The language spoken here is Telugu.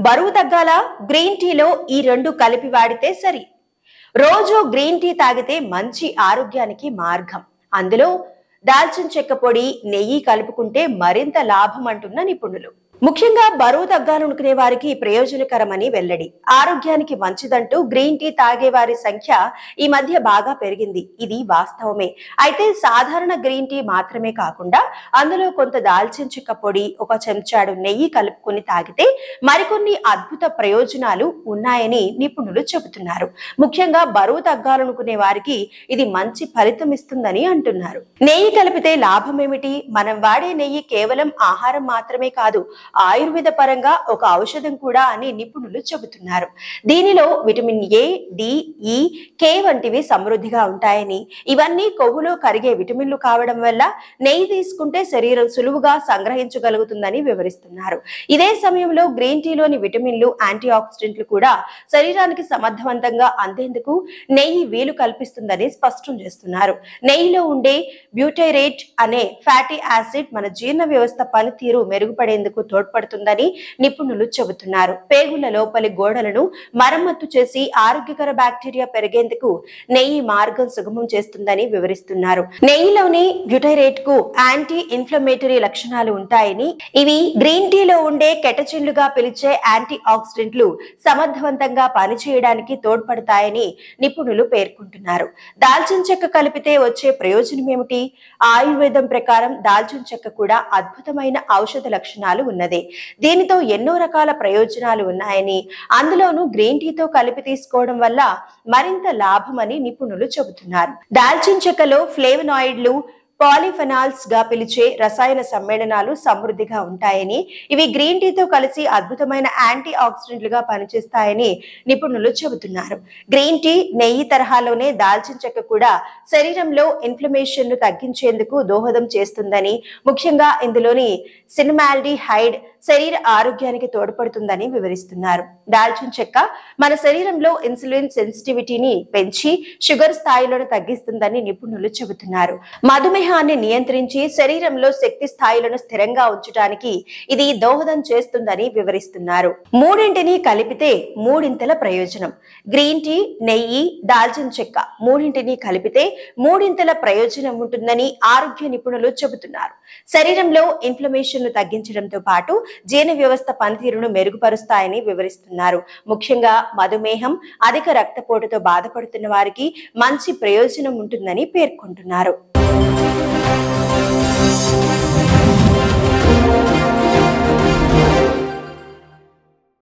బరువు తగ్గాల గ్రీన్ టీలో ఈ రెండు కలిపి వాడితే సరి. రోజు గ్రీన్ టీ తాగితే మంచి ఆరోగ్యానికి మార్గం. అందులో దాల్చిన చెక్క పొడి, నెయ్యి కలుపుకుంటే మరింత లాభం అంటున్న నిపుణులు. ముఖ్యంగా బరువు తగ్గాలనుకునే వారికి ప్రయోజనకరమని వెల్లడి. ఆరోగ్యానికి మంచిదంటూ గ్రీన్ టీ తాగే వారి సంఖ్య ఈ మధ్య బాగా పెరిగింది. ఇది వాస్తవమే. అయితే సాధారణ గ్రీన్ టీ మాత్రమే కాకుండా అందులో కొంత దాల్చిన చెక్క పొడి, ఒక చెంచాడు నెయ్యి కలుపుకొని తాగితే మరికొన్ని అద్భుత ప్రయోజనాలు ఉన్నాయని నిపుణులు చెబుతున్నారు. ముఖ్యంగా బరువు తగ్గాలనుకునే వారికి ఇది మంచి ఫలితం ఇస్తుందని అంటున్నారు. నెయ్యి కలిపితే లాభం ఏమిటి? మనం వాడే నెయ్యి కేవలం ఆహారం మాత్రమే కాదు, ఆయుర్వేద పరంగా ఒక ఔషధం కూడా అని నిపుణులు చెబుతున్నారు. దీనిలో విటమిన్ ఏ, డి, ఈ, కే వంటివి సమృద్ధిగా ఉంటాయని, ఇవన్నీ కొవ్వులో కరిగే విటమిన్లు కావడం వల్ల నెయ్యి తీసుకుంటే శరీరం సులువుగా సంగ్రహించగలుగుతుందని వివరిస్తున్నారు. ఇదే సమయంలో గ్రీన్ టీలోని విటమిన్లు, యాంటీ ఆక్సిడెంట్లు కూడా శరీరానికి సమర్థవంతంగా అందేందుకు నెయ్యి వీలు కల్పిస్తుందని స్పష్టం చేస్తున్నారు. నెయ్యిలో ఉండే బ్యూటైరేట్ అనే ఫ్యాటీ యాసిడ్ మన జీర్ణ వ్యవస్థ పనితీరు మెరుగుపడేందుకు తోడ్పడుతుందని నిపుణులు చెబుతున్నారు. పేగుల లోపలి గోడలను మరమ్మతు చేసి ఆరోగ్యకర బ్యాక్టీరియా పెరిగేందుకు నెయ్యి మార్గం సుగమం చేస్తుందని వివరిస్తున్నారు. నెయ్యిలోని బ్యూటైరేట్ కు యాంటీ ఇన్ఫ్లమేటరీ లక్షణాలు ఉంటాయని, ఇవి గ్రీన్ టీలో ఉండే కెటచిన్లుగా పిలిచే యాంటీ ఆక్సిడెంట్లు సమర్థవంతంగా పనిచేయడానికి తోడ్పడతాయని నిపుణులు పేర్కొంటున్నారు. దాల్చిన చెక్క కలిపితే వచ్చే ప్రయోజనం ఏమిటి? ఆయుర్వేదం ప్రకారం దాల్చిన చెక్క కూడా అద్భుతమైన ఔషధ లక్షణాలు ఉన్నది. దీనితో ఎన్నో రకాల ప్రయోజనాలు ఉన్నాయని, అందులోనూ గ్రీన్ టీతో కలిపి తీసుకోవడం వల్ల మరింత లాభమని నిపుణులు చెబుతున్నారు. దాల్చిన చెక్కలో ఫ్లేవనాయిడ్లు, పాలిఫెనాల్స్ గా పిలిచే రసాయన సమ్మేళనాలు సమృద్ధిగా ఉంటాయని, ఇవి గ్రీన్ టీతో కలిసి అద్భుతమైన యాంటీ ఆక్సిడెంట్లుగా పనిచేస్తాయని నిపుణులు చెబుతున్నారు. గ్రీన్ టీ, నెయ్యి తరహాలోనే దాల్చిన చెక్క కూడా శరీరంలో ఇన్ఫ్లమేషన్ ను తగ్గించేందుకు దోహదం చేస్తుందని, ముఖ్యంగా ఇందులోని సినమాల్డిహైడ్ శరీర ఆరోగ్యానికి తోడ్పడుతుందని వివరిస్తున్నారు. దాల్చిన చెక్క మన శరీరంలో ఇన్సులిన్ సెన్సిటివిటీని పెంచి షుగర్ స్థాయిలను తగ్గిస్తుందని నిపుణులు చెబుతున్నారు. మధుమేహాన్ని నియంత్రించి శరీరంలో శక్తి స్థాయిలను స్థిరంగా ఉంచడానికి ఇది దోహదం చేస్తుందని వివరిస్తున్నారు. మూడింటిని కలిపితే మూడింతల ప్రయోజనం. గ్రీన్ టీ, నెయ్యి, దాల్చిన చెక్క మూడింటిని కలిపితే మూడింతల ప్రయోజనం ఉంటుందని ఆరోగ్య నిపుణులు చెబుతున్నారు. శరీరంలో ఇన్ఫ్లమేషన్ ను తగ్గించడంతో పాటు జీర్ణ వ్యవస్థ పనితీరును మెరుగుపరుస్తాయని వివరిస్తున్నారు. ముఖ్యంగా మధుమేహం, అధిక రక్తపోటుతో బాధపడుతున్న వారికి మంచి ప్రయోజనం ఉంటుందని పేర్కొంటున్నారు.